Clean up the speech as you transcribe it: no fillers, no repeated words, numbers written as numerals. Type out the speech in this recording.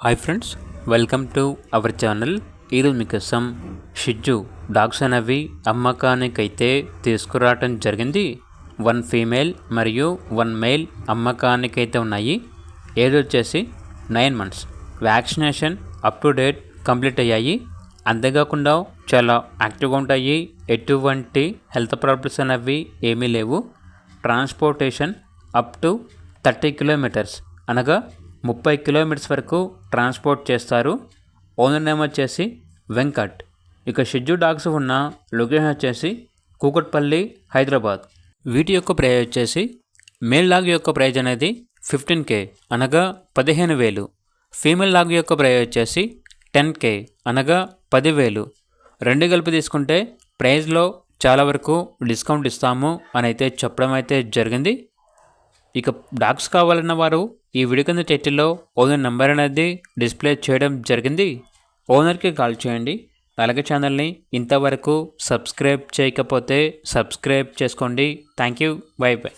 Hi friends, welcome to our channel. ఈరోజు మీకోసం షిజ్జు dogs అనేవి అమ్మకానికైతే తీసుకురావటం జరిగింది. 1 ఫీమేల్ మరియు 1 మేల్ అమ్మకానికైతే ఉన్నాయి. ఏజ్ వచ్చేసి 9 months. Vaccination up to date complete అయ్యాయి. అంతేకాకుండా చాలా యాక్టివ్గా ఉంటాయి. ఎటువంటి హెల్త్ ప్రాబ్లమ్స్ అనేవి ఏమీ లేవు. ట్రాన్స్పోర్టేషన్ అప్ టు 30 kilometers అనగా 30 kilometers వరకు ట్రాన్స్పోర్ట్ చేస్తారు. ఓనర్ నేమ్ వచ్చేసి వెంకట్. ఇక షిజ్జు డాగ్స్ ఉన్న లొకేషన్ వచ్చేసి కూకట్పల్లి, హైదరాబాద్. వీటి యొక్క ప్రైజ్ వచ్చేసి మేల్ డాగ్ యొక్క ప్రైజ్ అనేది 15K అనగా 15,000. ఫీమేల్ డాగ్ యొక్క ప్రైజ్ వచ్చేసి 10K అనగా 10,000. రెండు కలిపి తీసుకుంటే ప్రైజ్లో చాలా వరకు డిస్కౌంట్ ఇస్తాము అని అయితే చెప్పడం అయితే జరిగింది. ఇక డాగ్స్ కావాలన్న వారు ఈ వీడియో కింద టైటిల్లో ఓనర్ నెంబర్ అనేది డిస్ప్లే చేయడం జరిగింది. ఓనర్కి కాల్ చేయండి. అలాగే ఛానల్ని ఇంతవరకు సబ్స్క్రైబ్ చేయకపోతే సబ్స్క్రైబ్ చేసుకోండి. Thank you. By by.